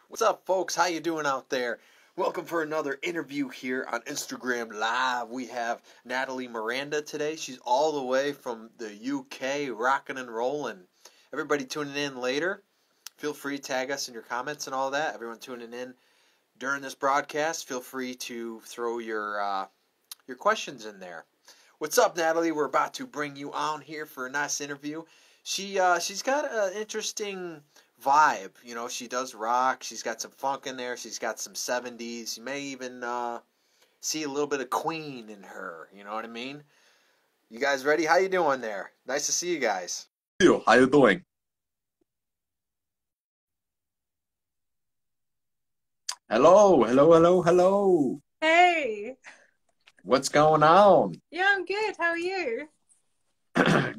What's up, folks? How you doing out there? Welcome for another interview here on Instagram Live. We have Nathalie Miranda today. She's all the way from the UK, rocking and rolling. Everybody tuning in later, feel free to tag us in your comments and all that. Everyone tuning in during this broadcast, feel free to throw your questions in there. What's up, Nathalie? We're about to bring you on here for a nice interview. She's got an interesting vibe. You know, she does rock. She's got some funk in there. She's got some 70s. You may even see a little bit of Queen in her. You know what I mean? You guys ready? How you doing there? Nice to see you guys. How you doing? Hello. Hey. What's going on? Yeah, I'm good. How are you?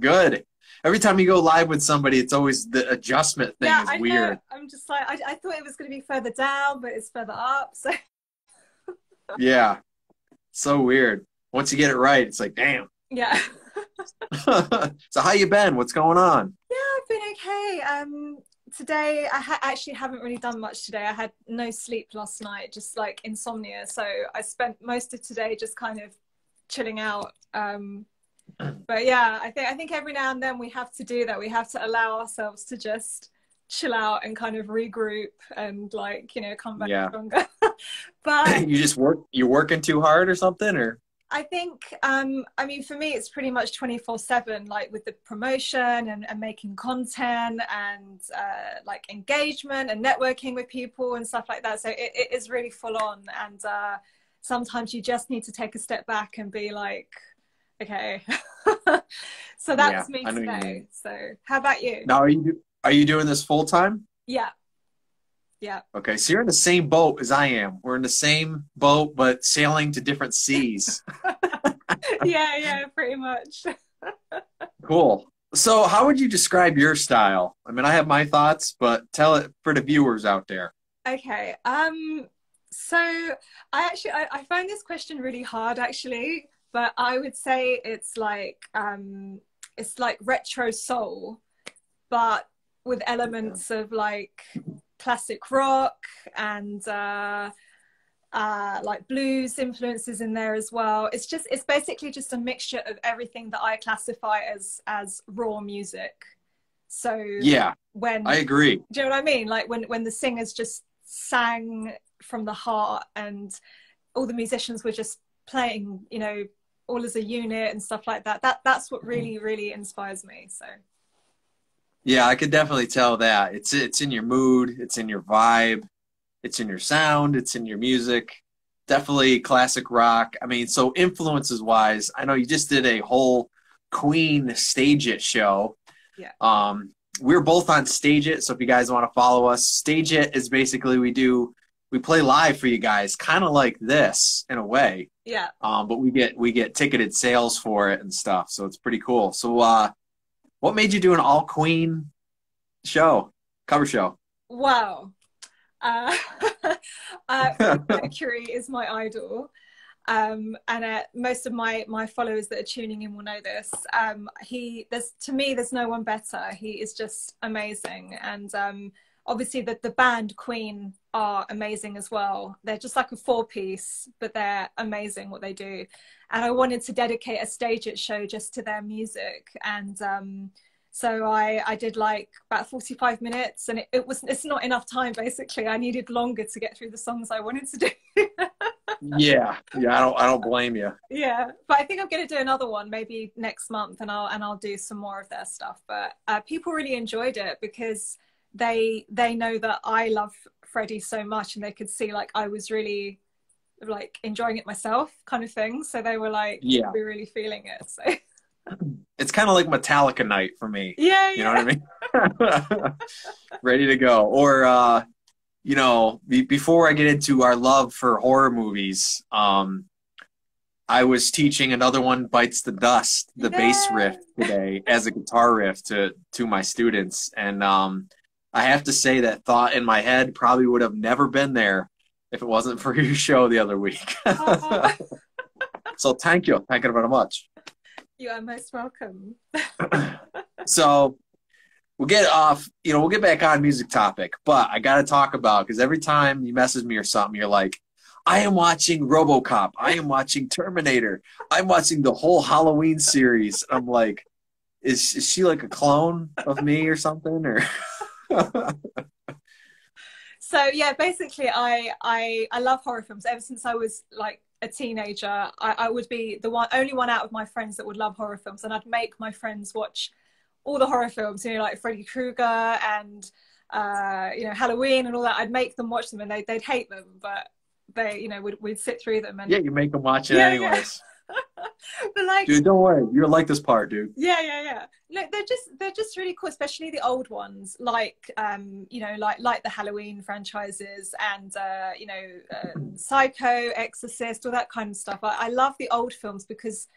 Good. Every time you go live with somebody, it's always the adjustment thing is weird. Know. I'm just like, I thought it was going to be further down, but it's further up. So Yeah. So weird. Once you get it right, it's like, damn. Yeah. So how you been? What's going on? Yeah, I've been okay. Today, I actually haven't really done much today. I had no sleep last night, just like insomnia. So I spent most of today just kind of chilling out. But yeah, I think every now and then we have to do that. We have to allow ourselves to just chill out and kind of regroup and come back stronger. But you're working too hard or something, or? I think, I mean, for me, it's pretty much 24/7, like with the promotion and making content and like engagement and networking with people and stuff like that. So it is really full on. And sometimes you just need to take a step back and be like, okay. So that's me today. So how about you? Now, are you doing this full time? Yeah. Okay, so you're in the same boat as I am. We're in the same boat, but sailing to different seas. Yeah, pretty much. Cool. So how would you describe your style? I mean, I have my thoughts, but tell it for the viewers out there. Okay. So I find this question really hard, actually, but I would say it's like retro soul, but with elements of like classic rock and like blues influences in there as well. It's basically just a mixture of everything that I classify as raw music. So yeah, I agree. Do you know what I mean? Like when the singers just sang from the heart and all the musicians were just playing, you know, all as a unit and stuff like that. That's what really, really inspires me. So yeah, I could definitely tell that. It's in your mood, it's in your vibe, it's in your sound, it's in your music. Definitely classic rock. I mean, so influences wise, I know you just did a whole Queen Stage It show. Yeah. We're both on Stage It, so if you guys want to follow us, Stage It is basically we play live for you guys, kind of like this in a way. Yeah. But we get ticketed sales for it and stuff, so it's pretty cool. So what made you do an all Queen cover show? Wow. Mercury is my idol. And most of my followers that are tuning in will know this. To me, there's no one better. He is just amazing. And obviously the band Queen are amazing as well. They're just like a 4-piece, but they're amazing what they do. And I wanted to dedicate a Stage It show just to their music. And so I did like about 45 minutes, and it's not enough time, basically. I needed longer to get through the songs I wanted to do. Yeah, I don't blame you. Yeah, but I think I'm going to do another one maybe next month, and I'll do some more of their stuff. But people really enjoyed it because they know that I love Freddie so much, and they could see like I was really like enjoying it myself, kind of thing. So they were like, yeah, we're really feeling it. So it's kind of like Metallica night for me. Yeah, you know what I mean? Ready to go. Or you know, before I get into our love for horror movies, I was teaching Another One Bites the Dust, the bass riff today as a guitar riff to my students. And I have to say that thought in my head probably would have never been there if it wasn't for your show the other week. So thank you. Thank you very much. You are most welcome. So we'll get off, we'll get back on music topic, but I got to talk about, because every time you message me or something, you're like, I am watching RoboCop. I am watching Terminator. I'm watching the whole Halloween series. I'm like, is she like a clone of me or something? Or So yeah, basically I love horror films. Ever since I was like a teenager, I would be the only one out of my friends that would love horror films, and I'd make my friends watch all the horror films, like Freddy Krueger and Halloween and all that. I'd make them watch them, and they'd hate them, but they we'd sit through them. And yeah, you make them watch it anyways. But like, dude, don't worry, you'll like this part, dude. Yeah. No, they're just really cool, especially the old ones, like like the Halloween franchises and Psycho, Exorcist, all that kind of stuff. I love the old films because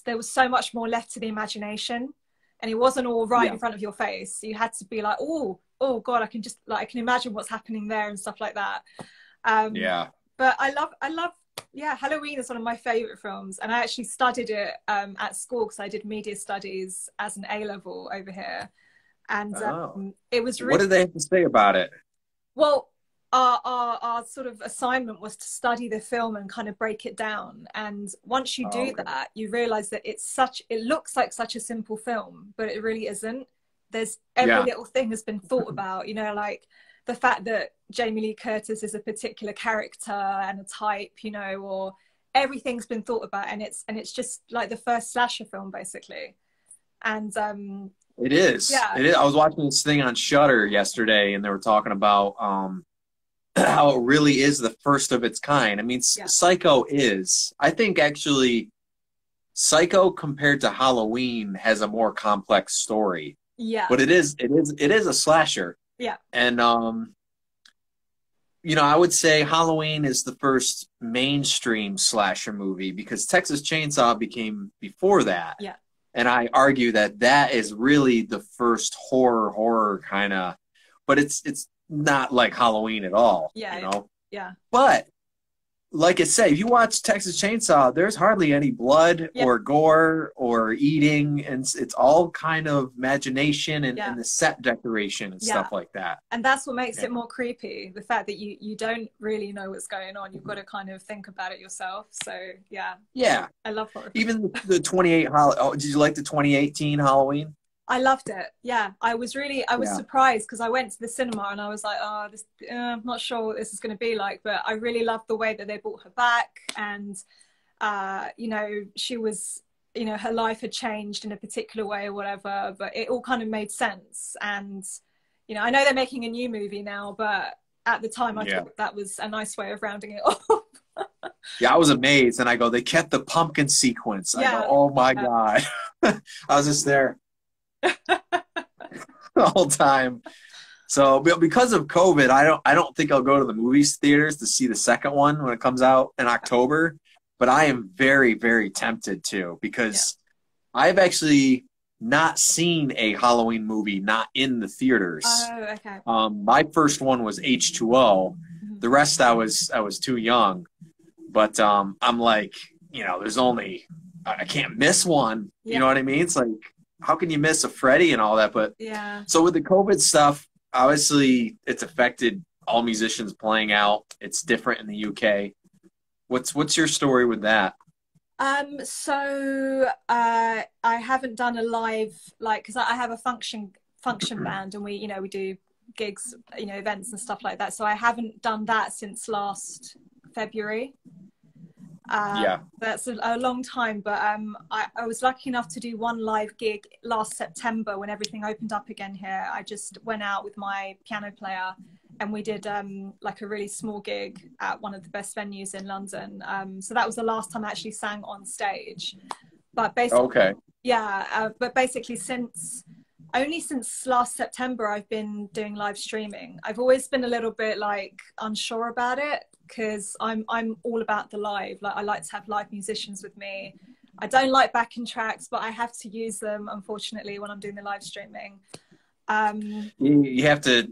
there was so much more left to the imagination, and it wasn't all right in front of your face. You had to be like, oh God, I can imagine what's happening there and stuff like that. But I love. Yeah, Halloween is one of my favorite films, and I actually studied it at school because I did media studies as an A-level over here, and it was really... What did they have to say about it? Well, our sort of assignment was to study the film and kind of break it down, and once you do that, you realize that it looks like such a simple film, but it really isn't. There's every little thing has been thought about, like the fact that Jamie Lee Curtis is a particular character and a type, or everything's been thought about, and it's just like the first slasher film basically. And it is. It is. I was watching this thing on Shudder yesterday, and they were talking about how it really is the first of its kind. I mean, Psycho is. I think actually, Psycho compared to Halloween has a more complex story. Yeah. But it is a slasher. Yeah. And I would say Halloween is the first mainstream slasher movie, because Texas Chainsaw became before that. Yeah. And I argue that is really the first horror kind of, but it's not like Halloween at all. Yeah. Yeah. But like I say, if you watch Texas Chainsaw, there's hardly any blood or gore or eating, and it's all kind of imagination and the set decoration and stuff like that. And that's what makes it more creepy, the fact that you don't really know what's going on. You've got to kind of think about it yourself. So yeah, I love horror. Even the 28 did you like the 2018 Halloween? I loved it. Yeah, I was surprised because I went to the cinema and I was like, I'm not sure what this is going to be like, but I really loved the way that they brought her back, and she was, her life had changed in a particular way or whatever, but it all kind of made sense. And I know they're making a new movie now, but at the time I thought that was a nice way of rounding it off. Yeah, I was amazed, and I go, they kept the pumpkin sequence. I go, oh my God. I was just there the whole time. So because of COVID, I don't think I'll go to the movies theaters to see the second one when it comes out in October, but I am very, very tempted to, because I've actually not seen a Halloween movie not in the theaters. Oh, okay. My first one was H2O. The rest I was too young, but I'm like, there's only, I can't miss one. You know what I mean? It's like, how can you miss a Freddy and all that? But so with the COVID stuff, obviously it's affected all musicians playing out. It's different in the UK. What's your story with that? So I haven't done a live, because I have a function band, and we do gigs, events and stuff like that. So I haven't done that since last February. That's a long time, but I was lucky enough to do one live gig last September when everything opened up again here. I just went out with my piano player and we did like a really small gig at one of the best venues in London. So that was the last time I actually sang on stage. But basically, but basically only since last September I've been doing live streaming. I've always been a little bit unsure about it, because I'm all about the live. I like to have live musicians with me. I don't like backing tracks, but I have to use them, unfortunately, when I'm doing the live streaming. You have to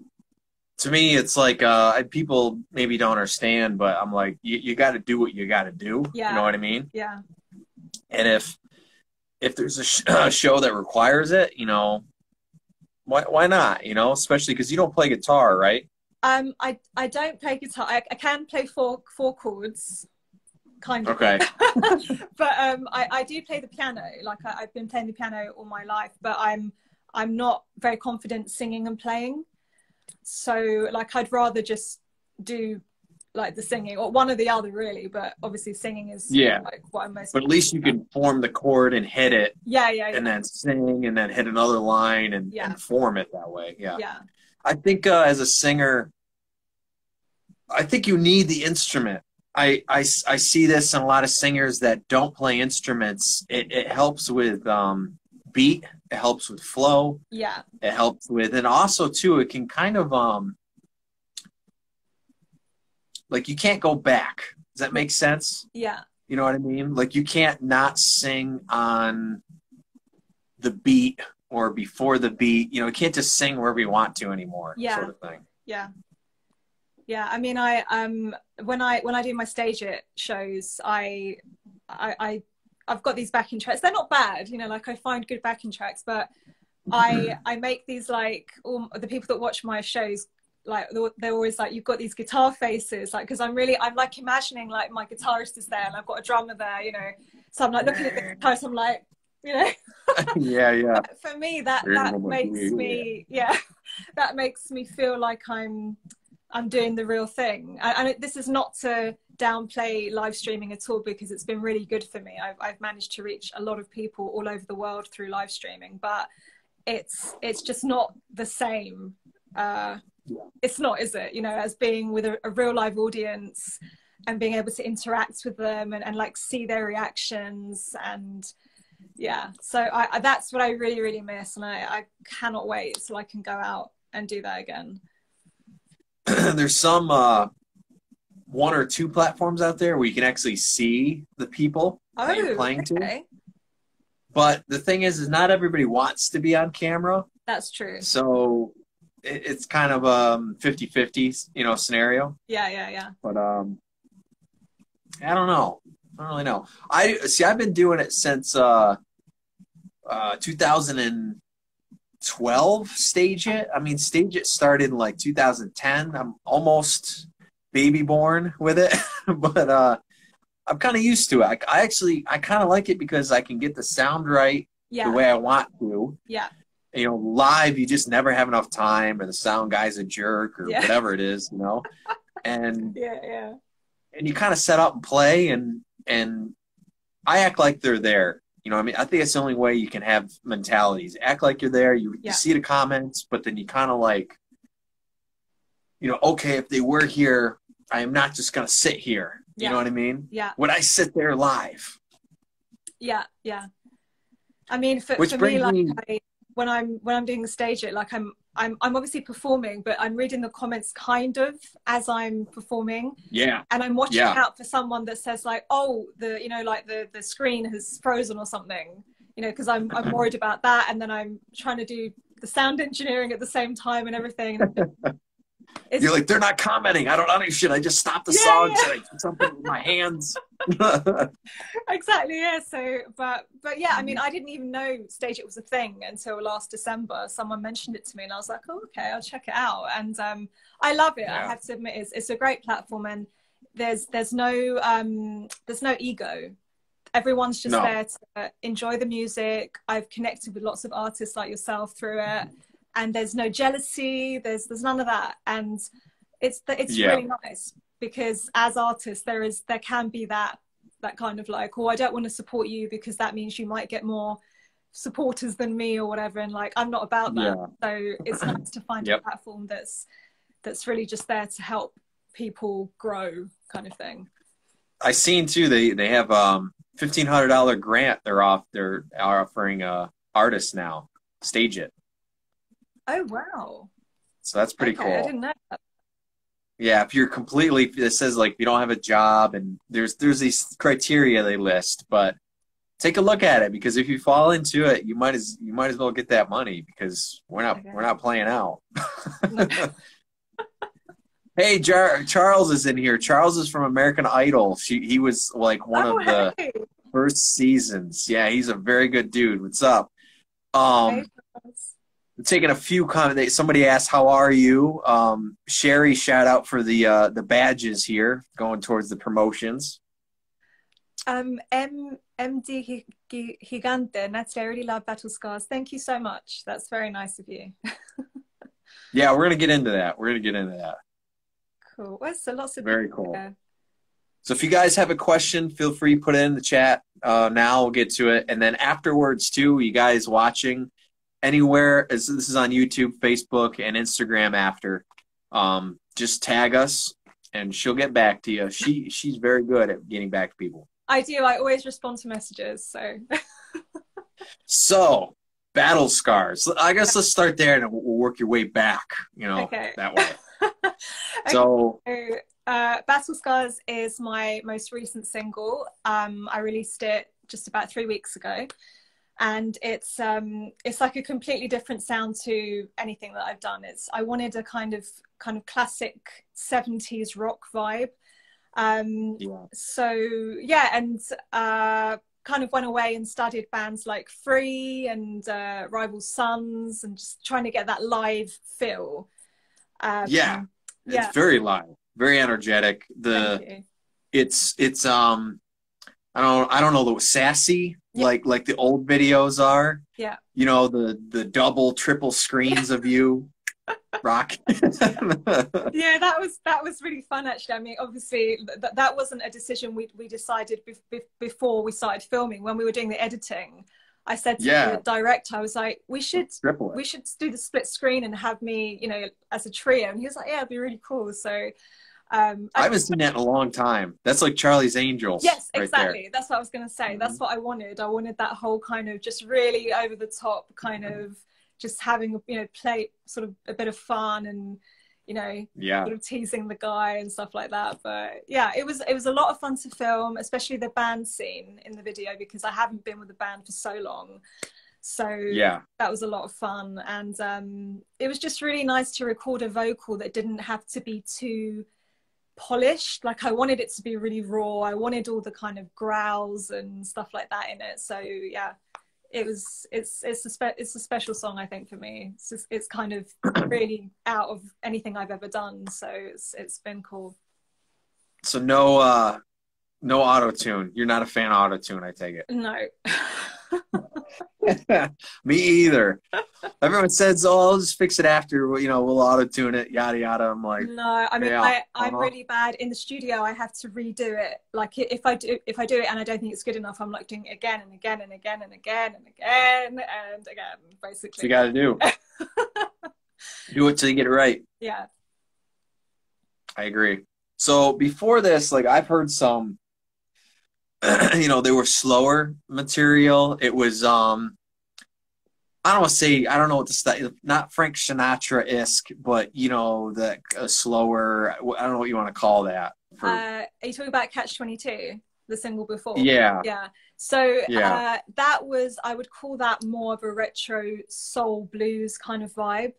me, it's like people maybe don't understand, but I'm like, you got to do what you got to do. You know what I mean? Yeah. And if there's a show that requires it, Why not? You know, especially because you don't play guitar, right? I don't play guitar. I can play four chords, kind of. Okay. But I do play the piano. Like I've been playing the piano all my life, but I'm not very confident singing and playing. So like I'd rather just do like the singing or one or the other really, but obviously singing is like what I'm most. But at least you can form the chord and hit it. Yeah. And then sing and then hit another line and form it that way. Yeah. I think as a singer, I think you need the instrument. I see this in a lot of singers that don't play instruments. It helps with beat. It helps with flow. Yeah. It helps with, and also too, it can kind of like you can't go back. Does that make sense? Yeah. You know what I mean? Like you can't not sing on the beat or before the beat. You know, you can't just sing wherever you want to anymore. Yeah. Sort of thing. Yeah. Yeah. I mean, when I do my stage it shows, I've got these backing tracks. They're not bad, you know, like I find good backing tracks, but I make these like all the people that watch my shows, like they're always like, you've got these guitar faces, like, because I'm like imagining like my guitarist is there and I've got a drummer there, you know, so I'm like looking at the guitar, so I'm like, you know. Yeah. But for me that makes me that makes me feel like I'm doing the real thing. And this is not to downplay live streaming at all, because it's been really good for me. I've managed to reach a lot of people all over the world through live streaming, but it's just not the same. It's not, is it? You know, as being with a real live audience and being able to interact with them and like see their reactions. And so that's what I really, really miss. And I cannot wait till I can go out and do that again. There's some one or two platforms out there where you can actually see the people that you're playing to. But the thing is not everybody wants to be on camera. That's true. So it's kind of 50-50, you know, scenario. Yeah. But I don't know. I don't really know. I've been doing it since 2012. Stage It. I mean, Stage It started in like 2010. I'm almost baby born with it, but I'm kind of used to it. I kind of like it because I can get the sound right the way I want to. Yeah. You know, live, you just never have enough time, or the sound guy's a jerk, or whatever it is, you know. And and you kind of set up and play, and I act like they're there. You know, I mean, I think it's the only way you can have mentalities. Act like you're there. You see the comments, but then you kind of like, you know, okay, if they were here, I am not just gonna sit here. You know what I mean? Yeah. Would I sit there live? Yeah. I mean, for me, like when I'm doing the stage it, like I'm obviously performing, but I'm reading the comments kind of as I'm performing. Yeah. And I'm watching out for someone that says like, oh, the screen has frozen or something, you know, because I'm worried about that. And then I'm trying to do the sound engineering at the same time and everything. You're like, they're not commenting. I don't understand. I just stopped the song and I did something with my hands. Exactly. Yeah. So, but yeah, I mean, I didn't even know Stage It was a thing until last December. Someone mentioned it to me and I was like, oh, okay, I'll check it out. And I love it. I have to admit, it's a great platform, and there's no ego. Everyone's just there to enjoy the music. I've connected with lots of artists like yourself through it. And there's no jealousy, there's none of that. And it's really nice, because as artists, there can be that kind of like, oh, I don't want to support you because that means you might get more supporters than me or whatever. And like, I'm not about that. So it's nice to find a platform that's really just there to help people grow, kind of thing. I seen too, they have $1,500 grant they're offering artists now. Stage It. Oh, wow. So that's pretty cool. I didn't know that. Yeah, if you're completely, it says like you don't have a job, and there's these criteria they list, but take a look at it, because if you fall into it, you might as well get that money, because we're not playing out. Hey, Charles is in here. Charles is from American Idol. He was like one of the first seasons. Yeah, he's a very good dude. What's up? Hey, taking a few comments. Somebody asked, "How are you?" Sherry, shout out for the badges here, going towards the promotions. MD Gigante, Natalie, I really love Battle Scars. Thank you so much. That's very nice of you. Yeah, we're gonna get into that. We're gonna get into that. Cool. Well, so lots of very cool. There. So if you guys have a question, feel free to put it in the chat. Now we'll get to it, and then afterwards too, you guys watching anywhere, as this is on YouTube, Facebook, and Instagram. After, just tag us, and she'll get back to you. She's very good at getting back to people. I do. I always respond to messages. So, Battle Scars. I guess let's start there, and we'll work your way back. That way. Okay. So, Battle Scars is my most recent single. I released it just about 3 weeks ago, and it's like a completely different sound to anything that I've done. I wanted a kind of classic 70s rock vibe. So yeah, and kind of went away and studied bands like Free and Rival Sons, and just trying to get that live feel. It's very live, very energetic. It's I don't know, the sassy, like the old videos are. Yeah. You know, the double, triple screens of you rock. Yeah, that was really fun, actually. I mean, obviously that wasn't a decision we decided before we started filming. When we were doing the editing, I said to the director, I was like, we should do the split screen and have me, as a trio. And he was like, yeah, it'd be really cool. So I haven't seen that in a long time. That's like Charlie's Angels. Yes, right exactly. There. That's what I was going to say. That's what I wanted. I wanted that whole kind of just really over the top kind of just having, play sort of a bit of fun and, sort of teasing the guy and stuff like that. But yeah, it was a lot of fun to film, especially the band scene in the video, because I haven't been with the band for so long. So that was a lot of fun. And it was just really nice to record a vocal that didn't have to be too polished. Like, I wanted it to be really raw. I wanted all the kind of growls and stuff like that in it. So yeah, it's a special song, I think, for me. It's kind of really out of anything I've ever done. So it's been cool. So no auto-tune. You're not a fan of auto-tune, I take it. No. Me either. Everyone says, "Oh, I'll just fix it after. We'll auto-tune it, yada yada." I'm like, no. I mean, I'm really bad in the studio. I have to redo it. Like, if I do it and I don't think it's good enough, I'm like doing it again and again and again and again and again and again. Basically, so you got to do. Do it till you get it right. Yeah. I agree. So before this, like, I've heard some. They were slower material. It was I don't know what the style, not Frank Sinatra-esque, but the slower, I don't know what you want to call that. Are you talking about Catch-22, the single before? Yeah. So that was, I would call that more of a retro soul blues kind of vibe.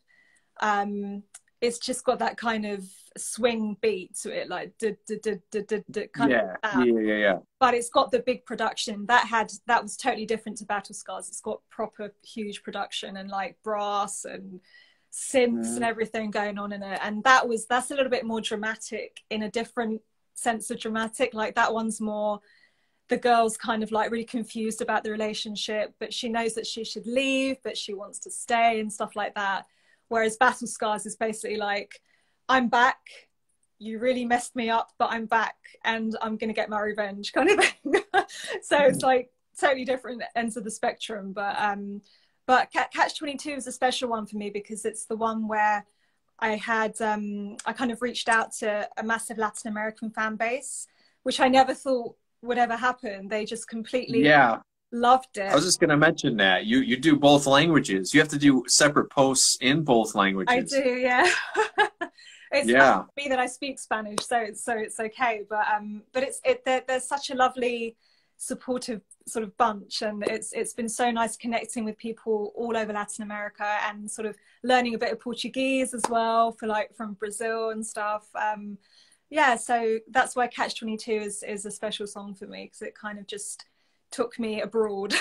It's just got that kind of swing beat to it, like kind of that. But it's got the big production that was totally different to Battle Scars. It's got proper huge production and like brass and synths and everything going on in it. And that's a little bit more dramatic, in a different sense of dramatic. Like, that one's more the girl's kind of like really confused about the relationship, but she knows that she should leave, but she wants to stay and stuff like that. Whereas Battle Scars is basically like, I'm back, you really messed me up, but I'm back and I'm going to get my revenge, kind of thing. So it's like totally different ends of the spectrum. But Catch-22 is a special one for me, because it's the one where I kind of reached out to a massive Latin American fan base, which I never thought would ever happen. They just completely loved it. I was just going to mention that you do both languages. You have to do separate posts in both languages. I do, yeah. It's not me that I speak Spanish, so it's okay. But there's such a lovely, supportive sort of bunch, and it's been so nice connecting with people all over Latin America, and sort of learning a bit of Portuguese as well, from Brazil and stuff. So that's why Catch-22 is a special song for me, because it kind of just took me abroad.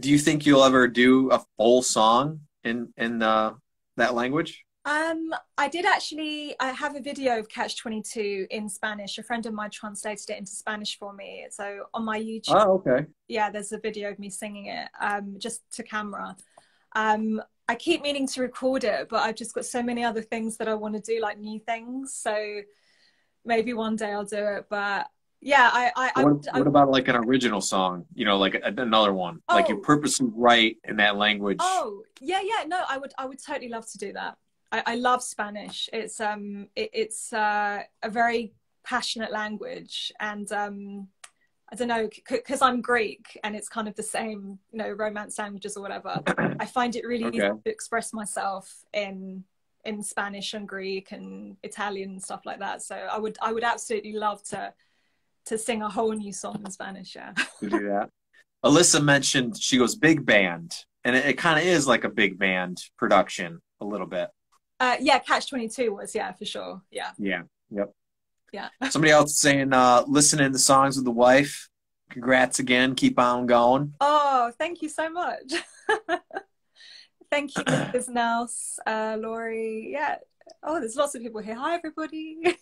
Do you think you'll ever do a full song in that language? I did actually. I have a video of Catch 22 in Spanish. A friend of mine translated it into Spanish for me. So on my YouTube, Oh, okay. yeah, there's a video of me singing it, just to camera. I keep meaning to record it, but I've just got so many other things that I want to do, like new things. So maybe one day I'll do it. But yeah, What about like an original song? You know, like another one, like you Oh, purposely write in that language. oh, yeah. No, I would totally love to do that. I love Spanish. It's a very passionate language, and I don't know, because I'm Greek and it's kind of the same, you know, Romance languages or whatever. I find it really easy Okay. to express myself in Spanish and Greek and Italian and stuff like that. So I would absolutely love to sing a whole new song in Spanish. Yeah. To do that. Alyssa mentioned she goes big band, and it kind of is like a big band production a little bit. Yeah, Catch 22 was, yeah, for sure. Yeah. Yeah. Yep. Yeah. Somebody else saying, listening to songs with the wife. Congrats again. Keep on going. Oh, thank you so much. Thank you, Mrs. Nels, Laurie. Yeah. Oh, there's lots of people here. Hi, everybody.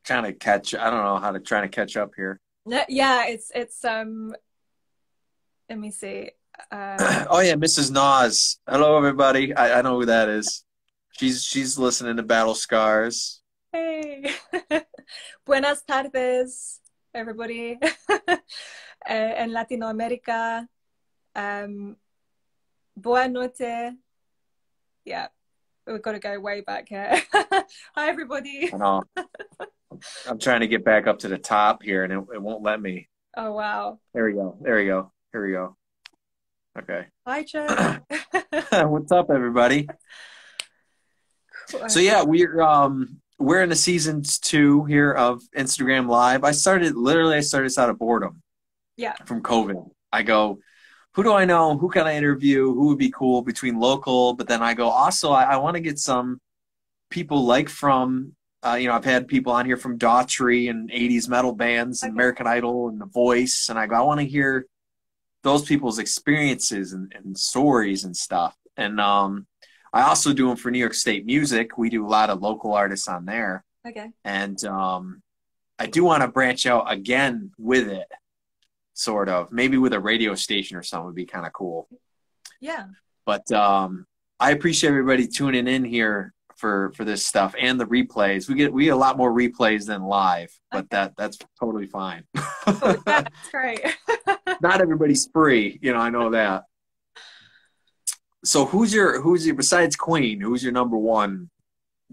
Trying to catch. I don't know how to try to catch up here. Yeah, it's let me see. Oh yeah, Mrs. Nas. Hello, everybody. I know who that is. She's listening to Battle Scars. Hey. Buenas tardes, everybody. En Latinoamérica. Boa noche. Yeah, we've got to go way back here. Hi, everybody. I know. I'm trying to get back up to the top here, and it won't let me. Oh, wow. There we go. There we go. Here we go. Okay. Hi, Joe. What's up, everybody? Cool. So yeah, we're in the season 2 here of Instagram Live. I started this out of boredom. Yeah. From COVID. I go, who do I know? Who can I interview? Who would be cool between local? But then I go, also, I want to get some people like from, I've had people on here from Daughtry and 80s metal bands and American Idol and The Voice. And I go, I want to hear those people's experiences and stories and stuff. And I also do them for New York State Music. We do a lot of local artists on there. Okay. And I do want to branch out again with it. Sort of, maybe with a radio station or something would be kind of cool. Yeah. But I appreciate everybody tuning in here for this stuff and the replays. We get a lot more replays than live, but that's totally fine. Oh, yeah, that's great. Not everybody's free, I know that. So who's your besides Queen? Who's your number one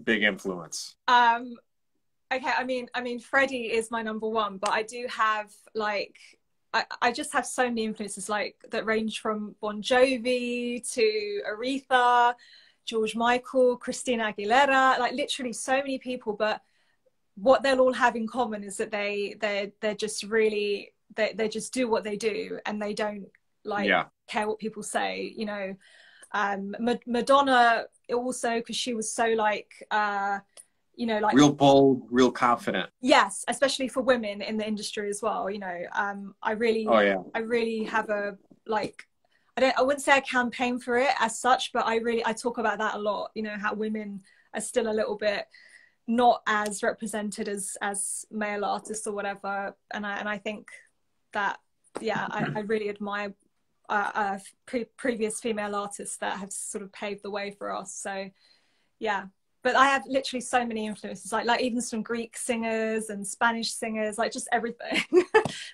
big influence? Okay, I mean, Freddie is my number one, but I do have I just have so many influences that range from Bon Jovi to Aretha, George Michael, Christina Aguilera, literally so many people. But what they'll all have in common is that they're just really they just do what they do, and they don't care what people say. Madonna also, because she was so real bold, real confident. Yes, especially for women in the industry as well. I really have a I wouldn't say a campaign for it as such, but I talk about that a lot. How women are still a little bit not as represented as male artists or whatever, and I think that I really admire previous female artists that have sort of paved the way for us. So yeah. But I have literally so many influences, like even some Greek singers and Spanish singers, just everything.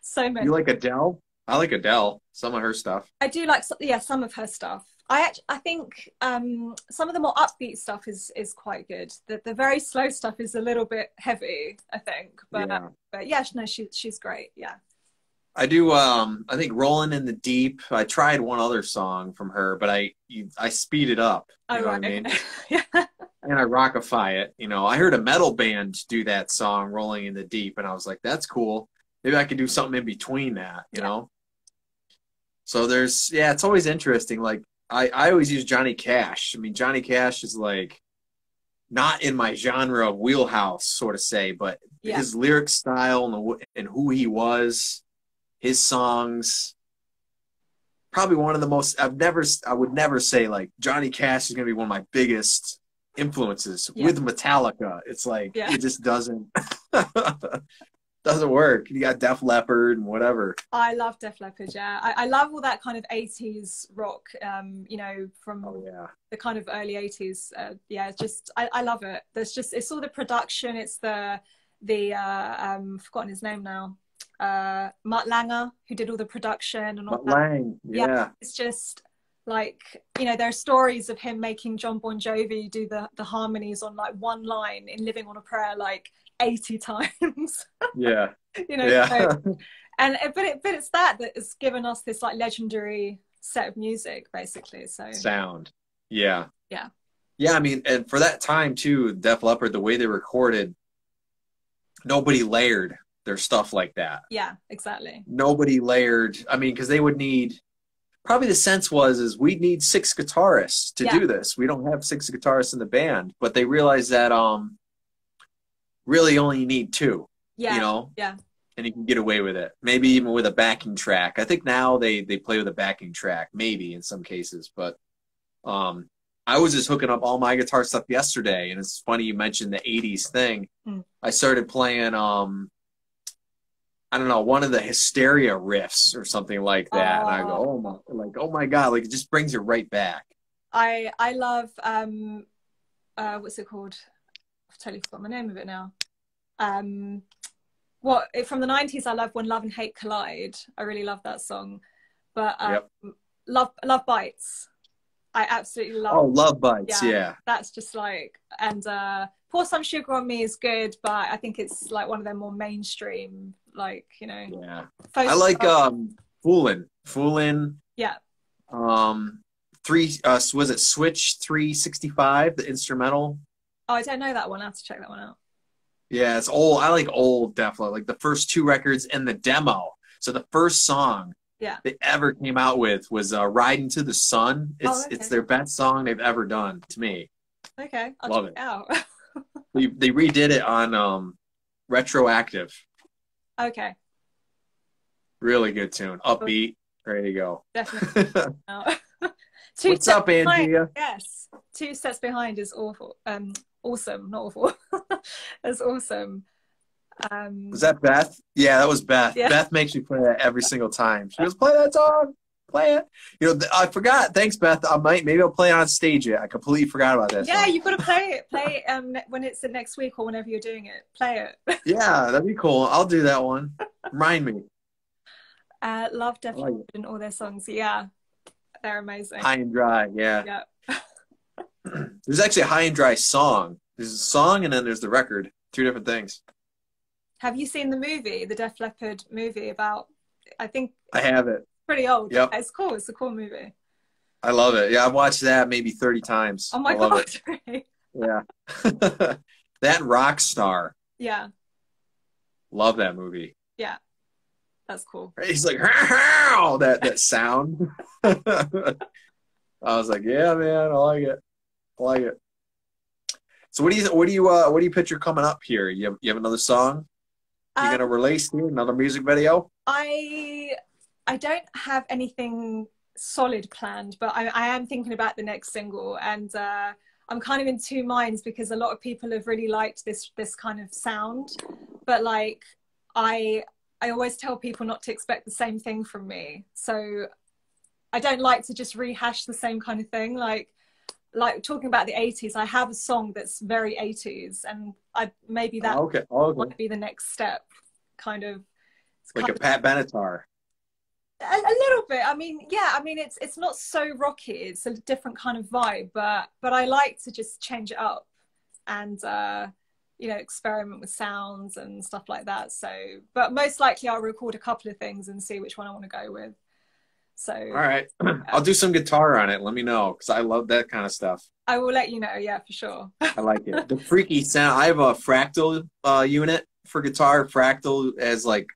So many. You like Adele? I like Adele. Some of her stuff. I do like, some of her stuff. I think some of the more upbeat stuff is quite good. The very slow stuff is a little bit heavy, I think. But yeah, no, she's great. Yeah. I do. I think "Rolling in the Deep." I tried one other song from her, but I speed it up. You know what I mean? Yeah. And I rockify it. I heard a metal band do that song, "Rolling in the Deep," and I was like, "That's cool. Maybe I could do something in between that." You know. So it's always interesting. I always use Johnny Cash. I mean, Johnny Cash is not in my genre wheelhouse, sort of say, but his lyric style and who he was. His songs, probably one of the most, I would never say like Johnny Cash is going to be one of my biggest influences. Yeah. With Metallica. It's like, Yeah. it just doesn't, doesn't work. You got Def Leppard and whatever. I love Def Leppard, yeah. I love all that kind of 80s rock, you know, from the kind of early 80s. Yeah, it's just, I love it. There's just, it's all the production, it's the forgotten his name now, Mutt Langer, who did all the production and all Mutt Lang, yeah. It's just like, you know, there are stories of him making John Bon Jovi do the harmonies on like one line in Living on a Prayer like 80 times. Yeah. You know, yeah. So, but it's that has given us this like legendary set of music, basically. So sound. Yeah. Yeah. Yeah, I mean, and for that time too, Def Leppard, the way they recorded, nobody layered their stuff like that. Yeah, exactly. Nobody layered. I mean, because they would need, probably the sense is we'd need 6 guitarists to do this. We don't have 6 guitarists in the band, but they realized that really only need 2. Yeah. You know? Yeah. And you can get away with it. Maybe even with a backing track. I think now they play with a backing track, maybe in some cases. But I was just hooking up all my guitar stuff yesterday, and it's funny you mentioned the 80s thing. I started playing I don't know, one of the Hysteria riffs or something like that. And I go, oh my God, like it just brings you right back. I love what's it called? I've totally forgotten the name of it now. From the 90s, I love When Love and Hate Collide. I really love that song. But Love Bites. I absolutely love. Oh, Love Bites, yeah. That's just like, and Pour Some Sugar on Me is good, but I think it's like one of their more mainstream, like, you know. Yeah. I like Foolin'. Yeah. Was it Switch 365, the instrumental? Oh, I don't know that one. I have to check that one out. Yeah, it's old. I like old, definitely. Like the first 2 records and the demo. So the first song they ever came out with was "Riding to the Sun." It's their best song they've ever done to me. Okay, I'll love check it out. They redid it on Retroactive. Okay. Really good tune, upbeat, ready to go. Definitely. What's up, Andrea? Yes, 2 Steps Behind is awful. Awesome, not awful. That's awesome. Was that Beth? Yeah, that was Beth. Yeah. Beth makes me play that every single time. She goes, "Play that song, play it." You know, I forgot. Thanks, Beth. Maybe I'll play it on stage yet. I completely forgot about that. Yeah, song. you've got to play it. Play it when it's the next week or whenever you're doing it. Play it. Yeah, that'd be cool. I'll do that one. Remind me. Love Def Leppard and all their songs. Yeah, they're amazing. High and Dry. Yeah. Yeah. There's actually a High and Dry song. There's a song and then there's the record. 2 different things. Have you seen the movie, the Def Leppard movie about, I think. I have it. Pretty old. Yep. It's cool. It's a cool movie. I love it. Yeah, I've watched that maybe 30 times. Oh my God. Really? Yeah. That Rockstar. Yeah. Love that movie. Yeah. That's cool. He's like, "How!" that sound. I was like, yeah, man, I like it. I like it. So what do you picture coming up here? You have another song you're gonna release here, another music video? I don't have anything solid planned, but I am thinking about the next single, and I'm kind of in 2 minds because a lot of people have really liked this kind of sound, but like I always tell people not to expect the same thing from me. So I don't like to just rehash the same kind of thing. Like talking about the 80s, I have a song that's very 80s, and maybe that might be the next step, kind of. Like a Pat Benatar. A little bit. I mean, yeah. I mean, it's not so rocky. It's a different kind of vibe, but I like to just change it up and you know, experiment with sounds and stuff like that. So, but most likely I'll record a couple of things and see which one I want to go with. So all right. I'll do some guitar on it. Let me know, because I love that kind of stuff. I will let you know. Yeah, for sure. I like it. The freaky sound. I have a Fractal unit for guitar. Fractal has like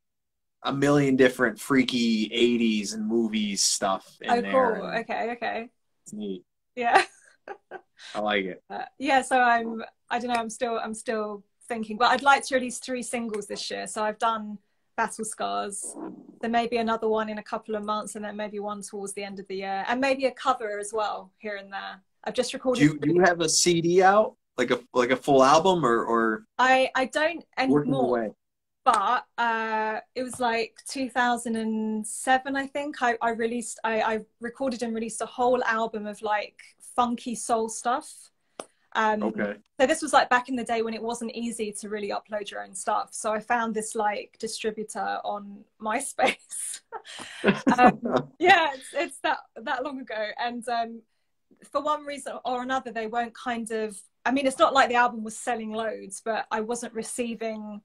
a million different freaky 80s and movies stuff in there. Cool. Okay. It's neat. Yeah. I like it. Yeah. So I don't know. I'm still thinking, but I'd like to release 3 singles this year. So I've done Battle Scars. There may be another one in a couple of months, and then maybe one towards the end of the year, and maybe a cover as well here and there. I've just recorded. Do you have a CD out, like a full album, or I don't working anymore. away? But it was like 2007, I think. I recorded and released a whole album of like funky soul stuff. Okay. So this was like back in the day when it wasn't easy to really upload your own stuff. So I found this like distributor on MySpace. Yeah, it's that long ago. And for one reason or another, they weren't kind of, I mean, it's not like the album was selling loads, but I wasn't receiving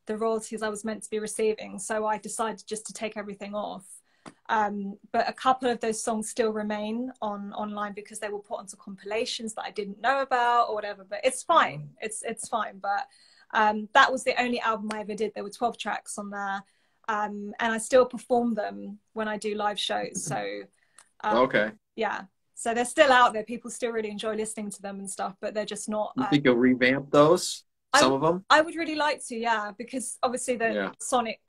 the royalties I was meant to be receiving. So I decided just to take everything off. But a couple of those songs still remain online because they were put onto compilations that I didn't know about or whatever, but it's fine. It's fine. But that was the only album I ever did. There were 12 tracks on there. And I still perform them when I do live shows. So okay. Yeah. So they're still out there. People still really enjoy listening to them and stuff, but they're just not. You think you'll revamp those? Some of them? I would really like to, yeah, because obviously the sonic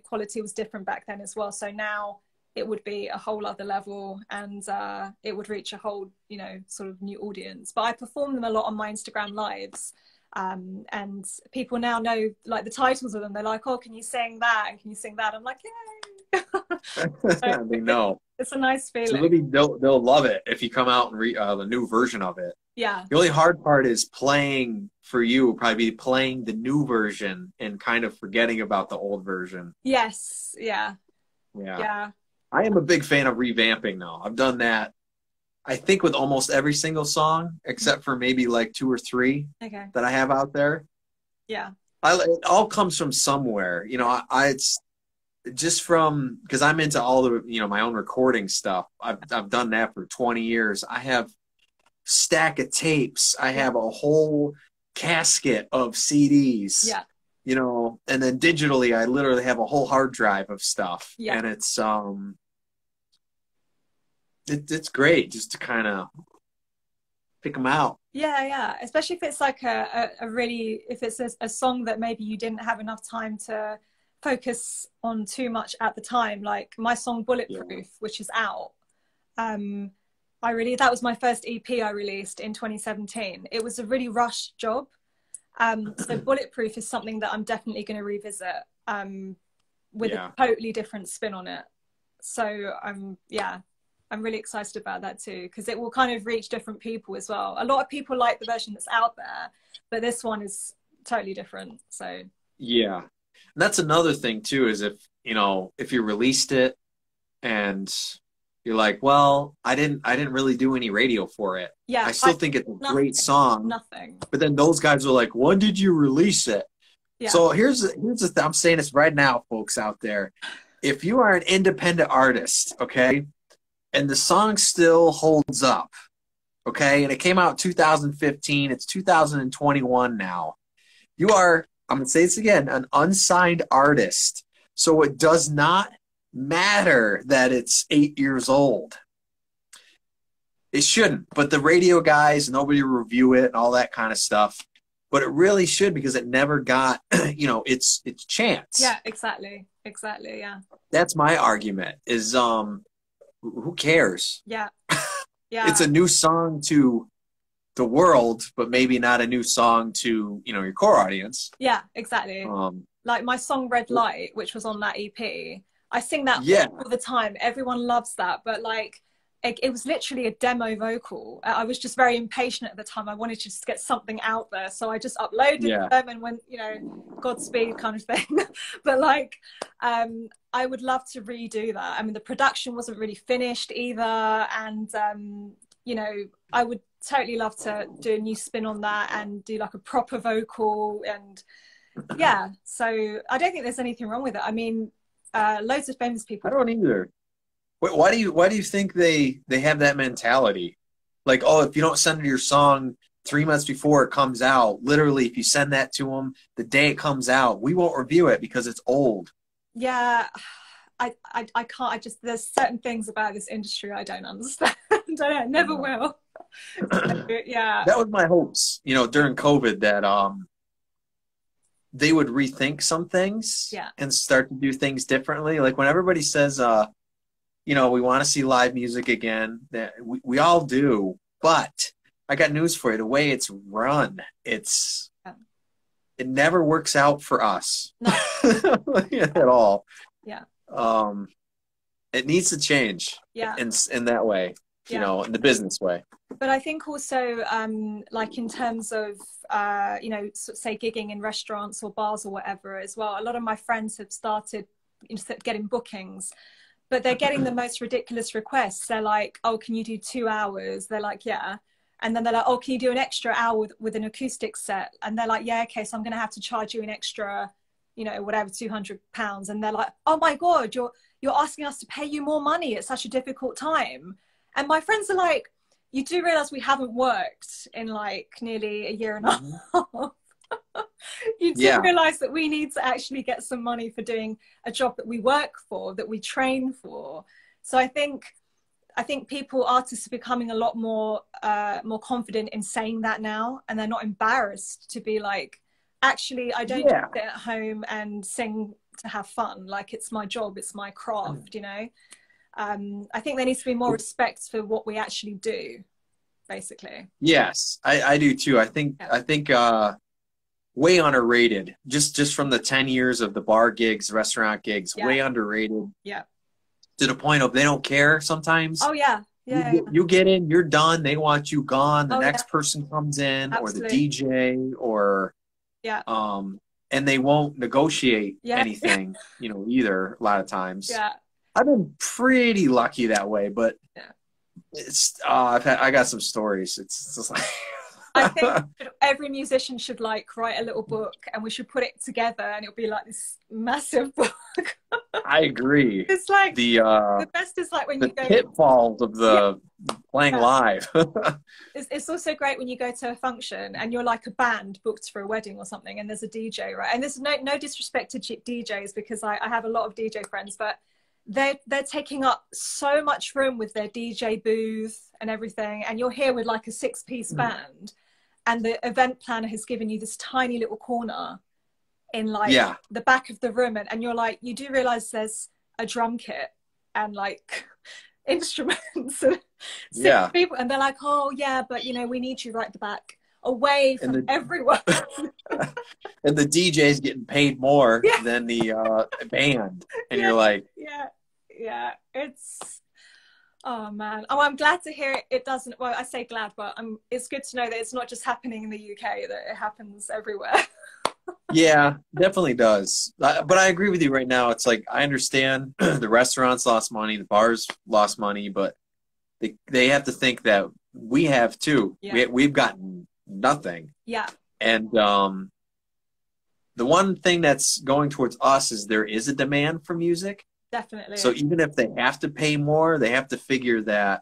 quality was different back then as well. So now it would be a whole other level, and it would reach a whole, you know, sort of new audience. But I perform them a lot on my Instagram lives, and people now know like the titles of them. They're like, "Oh, can you sing that? And can you sing that?" I'm like, "Yay!" So they know. It's a nice feeling. So they'll love it if you come out and the new version of it. Yeah. The only hard part is playing for you will probably be playing the new version and kind of forgetting about the old version. Yes. Yeah. Yeah. Yeah. I am a big fan of revamping though. I've done that, I think, with almost every single song except for maybe like 2 or 3 that I have out there. Yeah. It all comes from somewhere. You know, it's just from, because I'm into all the, you know, my own recording stuff. I've done that for 20 years. I have stack of tapes. I have a whole casket of CDs. Yeah. You know, and then digitally, I literally have a whole hard drive of stuff. Yeah. And it's great just to kind of pick them out. Yeah, yeah. Especially if it's like if it's a song that maybe you didn't have enough time to focus on too much at the time. Like my song Bulletproof, which is out. That was my first EP I released in 2017. It was a really rushed job. So Bulletproof is something that I'm definitely going to revisit with a totally different spin on it. So I'm really excited about that too, because it will kind of reach different people as well. A lot of people like the version that's out there, but this one is totally different. So yeah, and that's another thing too, is if you released it and you're like, well, I didn't really do any radio for it. Yeah, I still think it's a great song. Nothing. But then those guys are like, when did you release it? Yeah. So here's the thing. I'm saying this right now, folks out there. If you are an independent artist, okay, and the song still holds up, okay, and it came out in 2015, it's 2021 now. You are, I'm going to say this again, an unsigned artist. So it does not matter that it's 8 years old. It shouldn't, but the radio guys, nobody review it and all that kind of stuff. But it really should, because it never got, its chance. Yeah, exactly, yeah. That's my argument, is who cares? Yeah, yeah. It's a new song to the world, but maybe not a new song to, your core audience. Yeah, exactly. Like my song Red Light, which was on that EP, I sing that all the time. Everyone loves that, but like it was literally a demo vocal. I was just very impatient at the time. I wanted to just get something out there, so I just uploaded them and went, Godspeed kind of thing. But like, I would love to redo that. I mean, the production wasn't really finished either, and I would totally love to do a new spin on that and do like a proper vocal. And yeah, so I don't think there's anything wrong with it. I mean, loads of famous people. I don't either. Why do you think they have that mentality? Like, oh, if you don't send your song 3 months before it comes out, literally, if you send that to them the day it comes out, we won't review it because it's old. Yeah, I can't. There's certain things about this industry I don't understand. I never will. So, yeah, that was my hopes. During COVID, that they would rethink some things Yeah. and start to do things differently. Like when everybody says, you know, we want to see live music again, that we all do, but I got news for you. The way it's run, it never works out for us. No. At all. Yeah. It needs to change. Yeah. In that way, you know, in the business way. But I think also, like in terms of, you know, say gigging in restaurants or bars or whatever as well, a lot of my friends have started getting bookings, but they're getting the most ridiculous requests. They're like, oh, can you do 2 hours? They're like, yeah. And then they're like, oh, can you do an extra hour with an acoustic set? And they're like, yeah, okay, so I'm going to have to charge you an extra, you know, whatever, £200. And they're like, oh my God, you're asking us to pay you more money at such a difficult time. And my friends are like, you do realize we haven't worked in like nearly a year and a half. You do realize that we need to actually get some money for doing a job that we work for, that we train for. So I think artists are becoming a lot more more confident in saying that now, and they're not embarrassed to be like, actually, I don't just sit at home and sing to have fun. Like, it's my job, it's my craft, you know. I think there needs to be more respect for what we actually do, basically. Yes, I do too. I think way underrated. Just from the 10 years of the bar gigs, restaurant gigs, way underrated. Yeah. To the point of they don't care sometimes. Oh yeah. You get in, you're done. They want you gone. The next person comes in, Absolutely. or the DJ, or and they won't negotiate anything, you know, either. A lot of times. Yeah. I've been pretty lucky that way, but it's I got some stories. It's just like I think every musician should like write a little book, and we should put it together, and it'll be like this massive book. I agree. It's like the best is like when you go pitfalls of the playing live. It's also great when you go to a function and you're like a band booked for a wedding or something, and there's a DJ, right? And there's no disrespect to DJs, because I have a lot of DJ friends, but they're taking up so much room with their DJ booth and everything, and you're here with like a 6-piece band, and the event planner has given you this tiny little corner in like the back of the room, and you're like, you do realize there's a drum kit and like instruments and 6 people, and they're like, oh yeah, but you know, we need you right at the back, away from everyone. And the DJ's getting paid more than the band, and you're like, it's, oh man, I'm glad to hear it doesn't, well, I say glad, but it's good to know that it's not just happening in the UK, that it happens everywhere. Yeah, definitely does. But I agree with you right now. It's like, I understand the restaurants lost money, the bars lost money, but they have to think that we have too. We've gotten nothing. Yeah. And the one thing that's going towards us is there is a demand for music. Definitely. So even if they have to pay more, they have to figure that,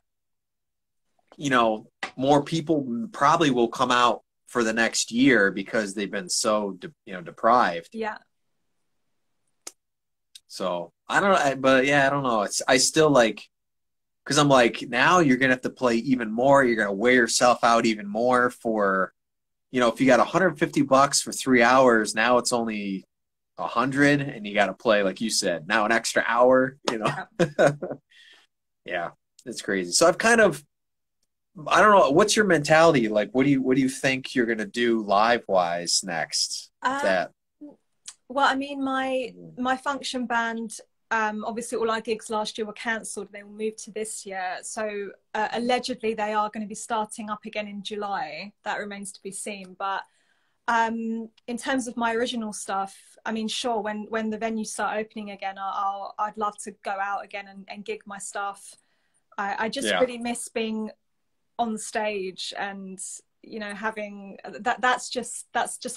you know, more people probably will come out for the next year because they've been so deprived. Yeah. So I don't know, but yeah, I don't know. I still like, because I'm like, now you're gonna have to play even more. You're gonna wear yourself out even more for, you know, if you got $150 for 3 hours, now it's only 100, and you got to play, like you said, now an extra hour. You know, yeah, it's crazy. So I've kind of, I don't know, what's your mentality like? What do you think you're gonna do live wise next? Well, I mean, my function band, obviously all our gigs last year were cancelled. They will move to this year. So allegedly they are going to be starting up again in July. That remains to be seen. But in terms of my original stuff, I mean, sure, when the venues start opening again, I'd love to go out again and gig my stuff. I just really miss being on the stage, and, you know, having that's just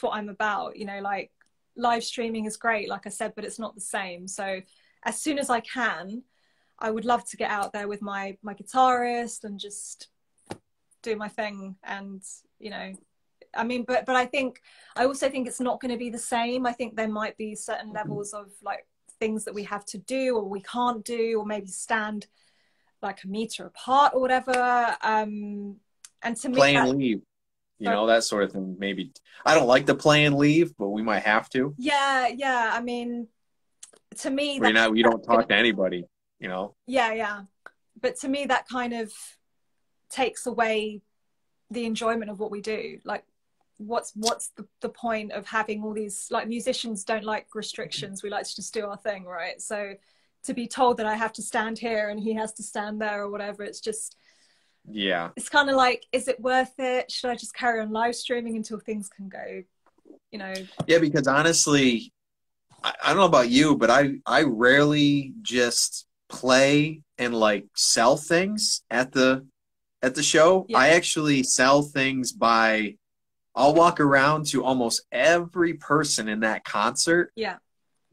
what I'm about, you know. Like, live streaming is great, like I said, but it's not the same. So as soon as I can, I would love to get out there with my guitarist and just do my thing. And, you know, I mean, but I also think it's not going to be the same. I think there might be certain levels of like things that we have to do or we can't do, or maybe stand like a meter apart or whatever. And to me, play and leave. you know, that sort of thing. Maybe I don't like to play and leave, but we might have to. Yeah. I mean, to me, We don't talk to anybody, you know. Yeah. But to me, that kind of takes away the enjoyment of what we do. Like, what's the point of having all these, like, musicians don't like restrictions. We like to just do our thing, right? So to be told that I have to stand here and he has to stand there or whatever, it's just, yeah, it's kind of like, is it worth it? Should I just carry on live streaming until things can go, you know? yeah, because honestly, I don't know about you, but I rarely just play and like sell things at the show. Yeah. I actually sell things by, I'll walk around to almost every person in that concert. Yeah.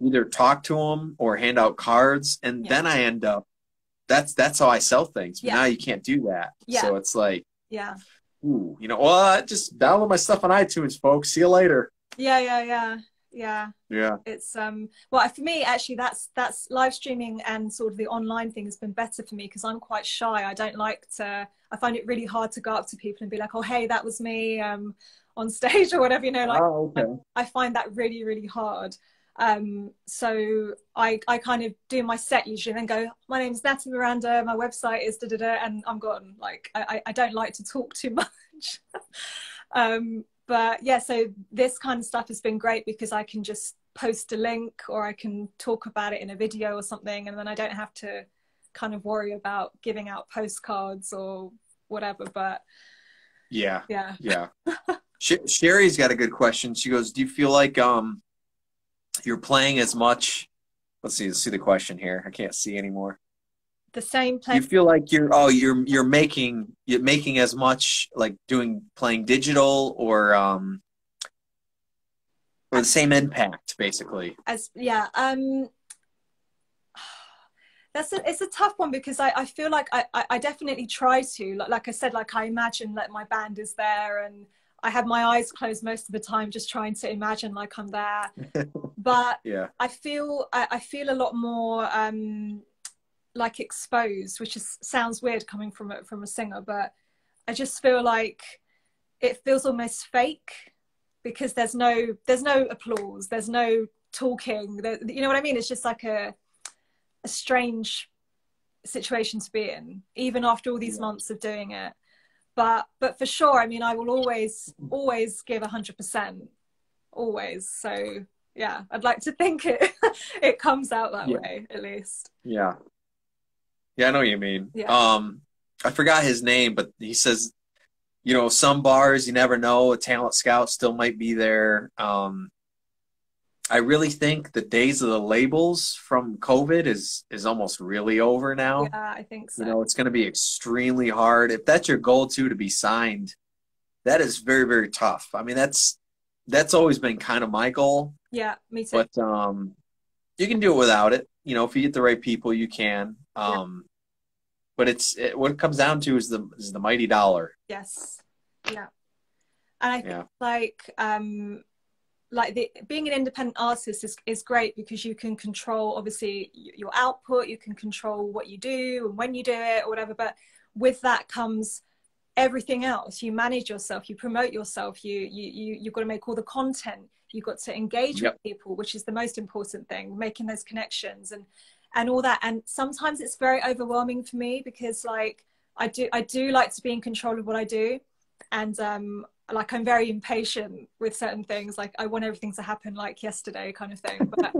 Either talk to them or hand out cards, and then I end up. That's how I sell things. But now you can't do that. Yeah. So it's like, yeah, ooh, you know, well, just download my stuff on iTunes, folks. See you later. Yeah. It's well, for me actually, that's live streaming and sort of the online thing has been better for me because I'm quite shy. I don't like to. I find it really hard to go up to people and be like, oh hey, that was me on stage or whatever, you know, like. Oh, okay. I find that really hard. So I kind of do my set usually and then go, my name's Nathalie Miranda, my website is da-da-da, and I'm gone. Like I don't like to talk too much. But yeah, so this kind of stuff has been great because I can just post a link or I can talk about it in a video or something, and then I don't have to kind of worry about giving out postcards or whatever. But yeah. Yeah. Sherry's got a good question. She goes, do you feel like you're playing as much? Let's see the question here. I can't see anymore. The same place. You feel like you're making as much, like playing digital or the same impact basically. It's a tough one because I feel like I definitely try to, like I said, like I imagine that my band is there and I have my eyes closed most of the time just trying to imagine like I'm there. But yeah, I feel a lot more like exposed, which sounds weird coming from a singer, but I just feel like it feels almost fake because there's no applause, there's no talking, you know what I mean? It's just like a strange situation to be in, even after all these months of doing it. But for sure, I mean, I will always give 100%, always. So yeah, I'd like to think it comes out that way at least. Yeah, I know what you mean. Yeah. I forgot his name, but he says, you know, some bars you never know, a talent scout still might be there. I really think the days of the labels from COVID is almost really over now. Yeah, I think so. You know, it's going to be extremely hard. If that's your goal to be signed, that is very, very tough. I mean, that's always been kind of my goal. Yeah, me too. But you can do it without it. You know, if you get the right people, you can. But what it comes down to is the mighty dollar. Yes. Yeah. And I think being an independent artist is great because you can control obviously your output, you can control what you do and when you do it or whatever, but with that comes everything else. You manage yourself, you promote yourself, you've got to make all the content, you've got to engage with people, which is the most important thing, making those connections and all that. And sometimes it's very overwhelming for me because like I do like to be in control of what I do, and like I'm very impatient with certain things. Like I want everything to happen like yesterday kind of thing. But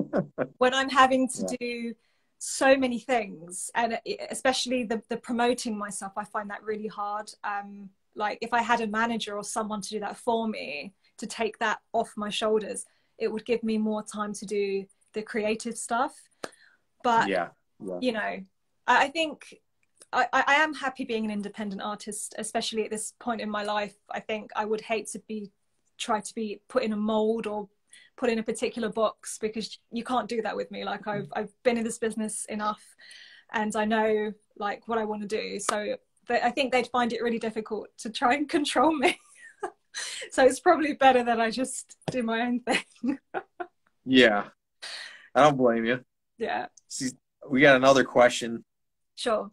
when I'm having to do so many things, and especially the promoting myself, I find that really hard. Like if I had a manager or someone to do that for me, to take that off my shoulders, it would give me more time to do the creative stuff. But you know, I think I am happy being an independent artist, especially at this point in my life. I think I would hate to try to be put in a mold or put in a particular box, because you can't do that with me. Like I've been in this business enough and I know like what I want to do. So I think they'd find it really difficult to try and control me. So it's probably better that I just do my own thing. Yeah, I don't blame you. Yeah. See, we got another question. Sure.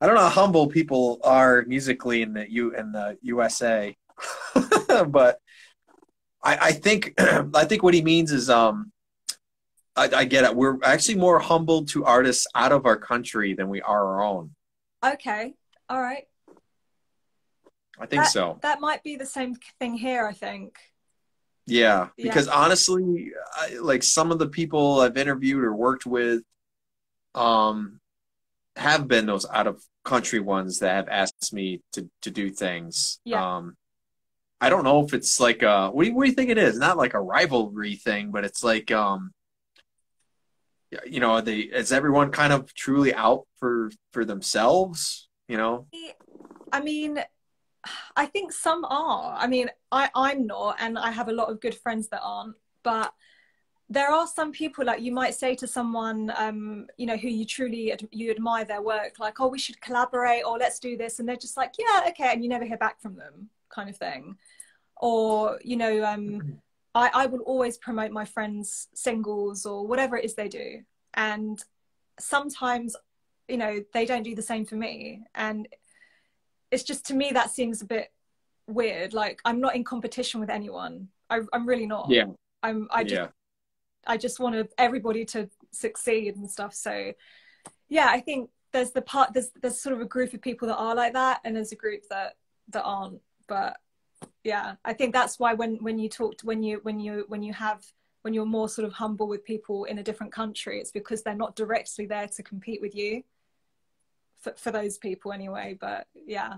I don't know how humble people are musically in the USA, but I think I think what he means is I get it. We're actually more humble to artists out of our country than we are our own. Okay, all right. I think so. That might be the same thing here, I think. Yeah, because honestly, like some of the people I've interviewed or worked with have been those out of country ones that have asked me to do things. Yeah. I don't know if it's like what do you think it is? Not like a rivalry thing, but it's like you know, is everyone kind of truly out for themselves, you know? I mean, I think some are. I mean, I'm not, and I have a lot of good friends that aren't, but there are some people, like you might say to someone, you know, who you admire their work, like, oh, we should collaborate, or let's do this. And they're just like, yeah, okay. And you never hear back from them, kind of thing. Or, you know, I will always promote my friends' singles or whatever it is they do. And sometimes, you know, they don't do the same for me. And it's just, to me, that seems a bit weird. Like, I'm not in competition with anyone. I'm really not. Yeah. I just want everybody to succeed and stuff. So yeah, I think there's sort of a group of people that are like that, and there's a group that aren't. But yeah, I think that's why when you're more sort of humble with people in a different country, it's because they're not directly there to compete with you, for those people anyway. But yeah,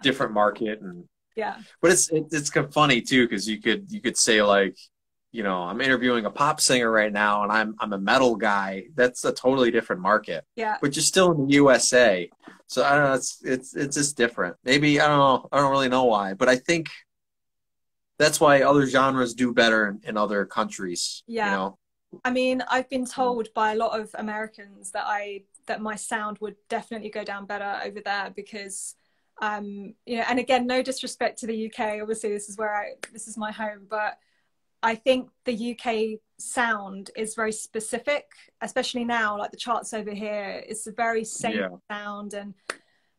different market. And but it's kind of funny too, because you could say, like, you know, I'm interviewing a pop singer right now, and I'm a metal guy. That's a totally different market. Yeah. But you're still in the USA, so I don't know. It's just different. Maybe I don't know. I don't really know why, but I think that's why other genres do better in other countries. Yeah. You know? I mean, I've been told by a lot of Americans that my sound would definitely go down better over there because, you know, and again, no disrespect to the UK. Obviously, this is my home, but I think the UK sound is very specific, especially now, like the charts over here. It's a very same sound. And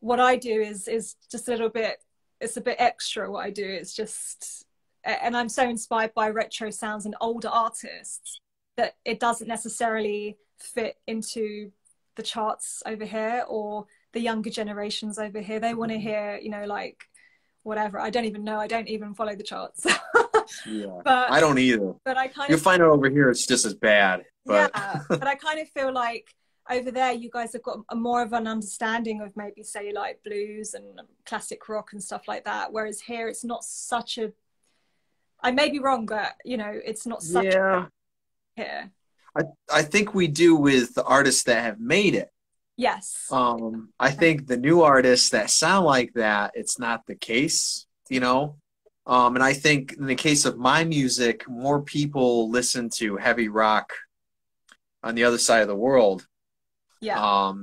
what I do is just a little bit, it's a bit extra what I do. It's just, and I'm so inspired by retro sounds and older artists that it doesn't necessarily fit into the charts over here, or the younger generations over here. They want to hear, you know, like whatever. I don't even know. I don't even follow the charts. Yeah, but I don't either. But I kind of, you'll find it over here, it's just as bad. But yeah, but I kind of feel like over there, you guys have got more of an understanding of maybe, say, like blues and classic rock and stuff like that. Whereas here, it's not such a. I may be wrong, but you know, it's not such. Yeah. Here. I think we do with the artists that have made it. Yes. I think the new artists that sound like that, it's not the case. You know. And I think in the case of my music, more people listen to heavy rock on the other side of the world. Yeah.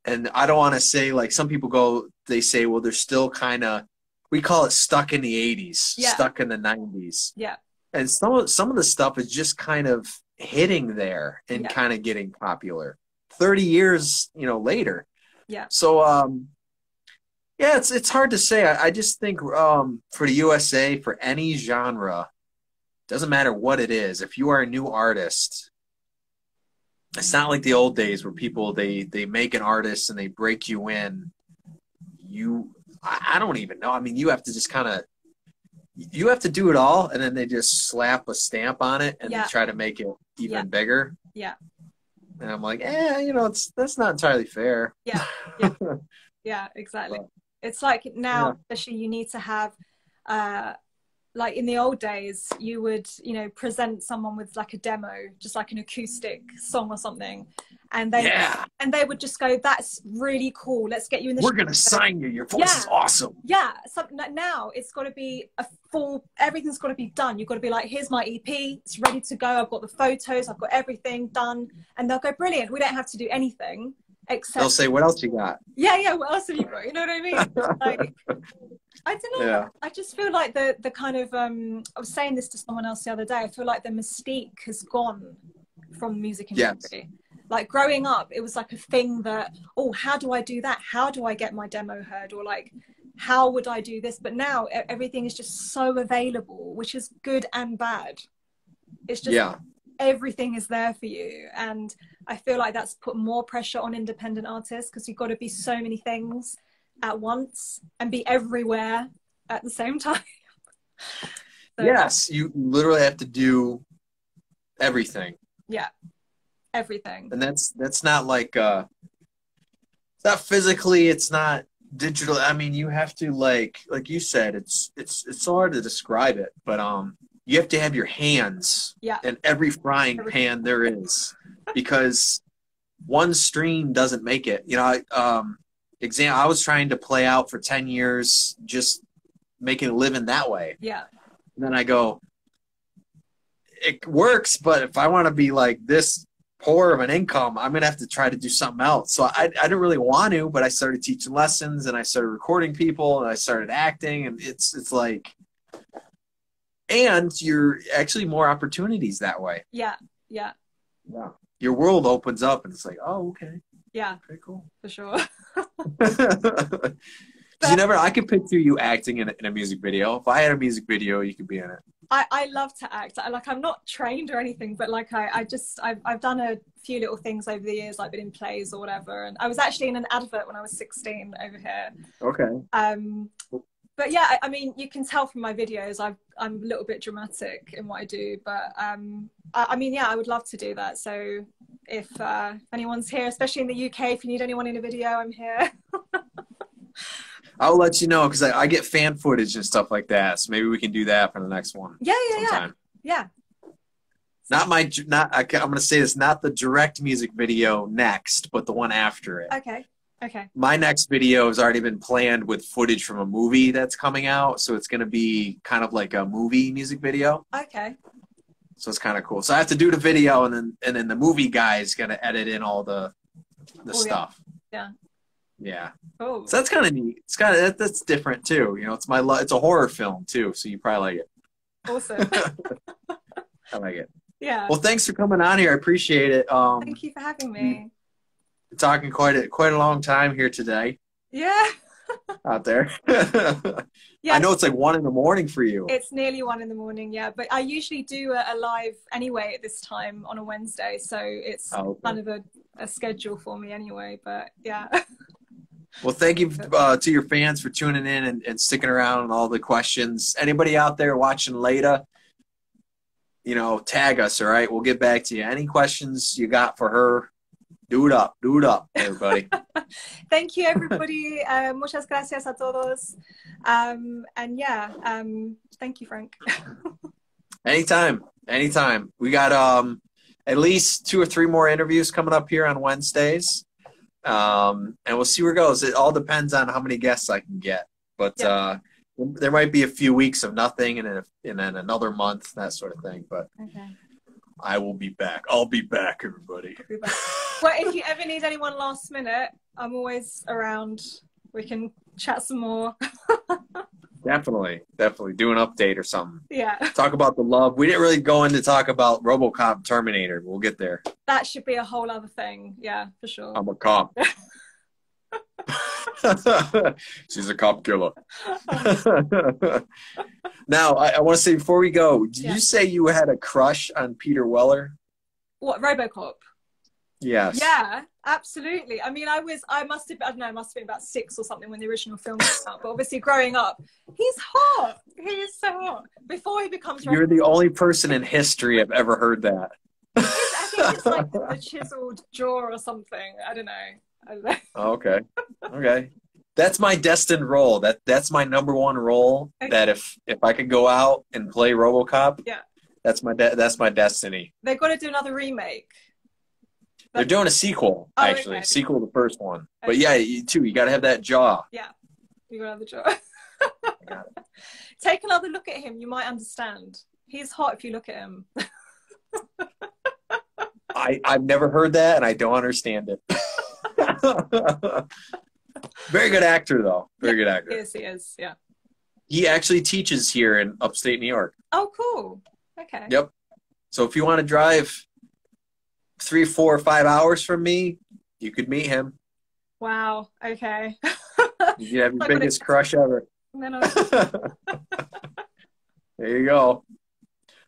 And I don't want to say, like, some people they say, well, they're still kind of, we call it stuck in the 80s, stuck in the 90s. Yeah. And some of the stuff is just kind of hitting there and kind of getting popular 30 years, you know, later. Yeah. So, yeah, it's hard to say. I just think for the USA, for any genre, doesn't matter what it is, if you are a new artist, it's not like the old days where people, they make an artist and they break you in. I don't even know. I mean, you have to just kind of, you have to do it all, and then they just slap a stamp on it and they try to make it even bigger. Yeah. And I'm like, you know, that's not entirely fair. Yeah. Yeah. Yeah, exactly. But, it's like now, especially, you need to have, like in the old days, you would, you know, present someone with like a demo, just like an acoustic song or something. And they would just go, that's really cool. Let's get you in the We're going to sign you. Your voice is awesome. Yeah. So now it's got to be everything's got to be done. You've got to be like, here's my EP. It's ready to go. I've got the photos. I've got everything done. And they'll go, brilliant. We don't have to do anything. Except, they'll say, what else you got? Yeah, what else have you got? You know what I mean? Like, I don't know. Yeah. I just feel like the kind of I was saying this to someone else the other day. I feel like the mystique has gone from the music industry. Like growing up, it was like a thing that, oh, how do I do that? How do I get my demo heard? Or like, how would I do this? But now everything is just so available, which is good and bad. It's just, everything is there for you. And I feel like that's put more pressure on independent artists, because you've got to be so many things at once and be everywhere at the same time. So, yes, you literally have to do everything. Yeah, everything. And that's not like it's not physically, it's not digital. I mean, you have to like you said, it's so hard to describe it, but you have to have your hands in every frying pan there is, because one stream doesn't make it. You know, I was trying to play out for 10 years, just making a living that way. Yeah. And then I go, it works, but if I want to be like this poor of an income, I'm going to have to try to do something else. So I didn't really want to, but I started teaching lessons, and I started recording people, and I started acting, and it's like, and you're actually more opportunities that way. Yeah. Yeah. Yeah. Your world opens up, and it's like, oh, okay. Yeah. Very cool. For sure. I could picture you acting in a music video. If I had a music video, you could be in it. I love to act. I'm not trained or anything, but like I've done a few little things over the years, like been in plays or whatever. And I was actually in an advert when I was 16 over here. Okay. But yeah, I mean, you can tell from my videos, I'm a little bit dramatic in what I do. But I mean, yeah, I would love to do that. So if anyone's here, especially in the UK, if you need anyone in a video, I'm here. I'll let you know, because I get fan footage and stuff like that. So maybe we can do that for the next one. Yeah. I'm going to say this, not the direct music video next, but the one after it. Okay. My next video has already been planned with footage from a movie that's coming out. So it's going to be kind of like a movie music video. Okay. So it's kind of cool. So I have to do the video, and then the movie guy is going to edit in all the stuff. Yeah. Oh. So that's kind of neat. It's kind of that's different too. You know, it's a horror film too, so you probably like it. Awesome. I like it. Yeah. Well, thanks for coming on here. I appreciate it. Thank you for having me. We're talking quite a long time here today. Yeah. Out there. Yeah. I know it's like 1 a.m. for you. It's nearly 1 a.m. Yeah, but I usually do a live anyway at this time on a Wednesday, so it's kind of a schedule for me anyway. But yeah. Well, thank you to your fans for tuning in and sticking around and all the questions. Anybody out there watching later, you know, tag us, all right? We'll get back to you. Any questions you got for her, do it up, everybody. Thank you, everybody. Muchas gracias a todos. And yeah, thank you, Frank. Anytime. We got at least 2 or 3 more interviews coming up here on Wednesdays. And we'll see where it goes. It all depends on how many guests I can get. But there might be a few weeks of nothing, and then another month, that sort of thing. But I will be back. I'll be back, everybody. Well, if you ever need anyone last minute, I'm always around. We can chat some more. Definitely. Do an update or something. Yeah. Talk about the love. We didn't really go in to talk about RoboCop Terminator. We'll get there. That should be a whole other thing. Yeah, for sure. I'm a cop. She's a cop killer. Now, I want to say before we go, did you say you had a crush on Peter Weller? What, RoboCop? Yes. Yeah, absolutely. I mean, I must have been about 6 or something when the original film came out. But obviously, growing up, he's hot. He is so hot. Before he becomes... You're the only person in history I've ever heard that. I think it's like the chiseled jaw or something. I don't know. Okay. That's my destined role. That's my #1 role. Okay. That if I could go out and play RoboCop, that's my destiny. They've got to do another remake. They're doing a sequel, actually. Okay. Sequel to the first one. Okay. But yeah, you got to have that jaw. Yeah, you got to have the jaw. Take another look at him. You might understand. He's hot if you look at him. I've never heard that, and I don't understand it. Very good actor, though. Very good actor. He is, yeah. He actually teaches here in upstate New York. Oh, cool. Okay. Yep. So if you want to drive 3, 4, 5 hours from me, you could meet him. Wow. Okay. You have your biggest crush ever. No. There you go.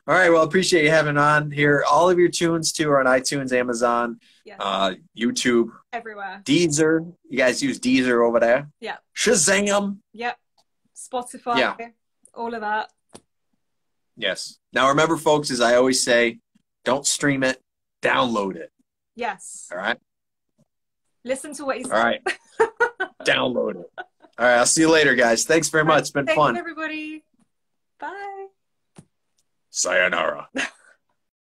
All right. Well, appreciate you having on here. All of your tunes, too, are on iTunes, Amazon, Yes. YouTube. Everywhere. Deezer. You guys use Deezer over there? Yeah. Shazam. Yep. Spotify. Yeah. All of that. Yes. Now, remember, folks, as I always say, don't stream it. Download it. Yes. All right? Listen to what you say. All right. Download it. All right. I'll see you later, guys. Thanks very much. It's been fun. Thanks, everybody. Bye. Sayonara.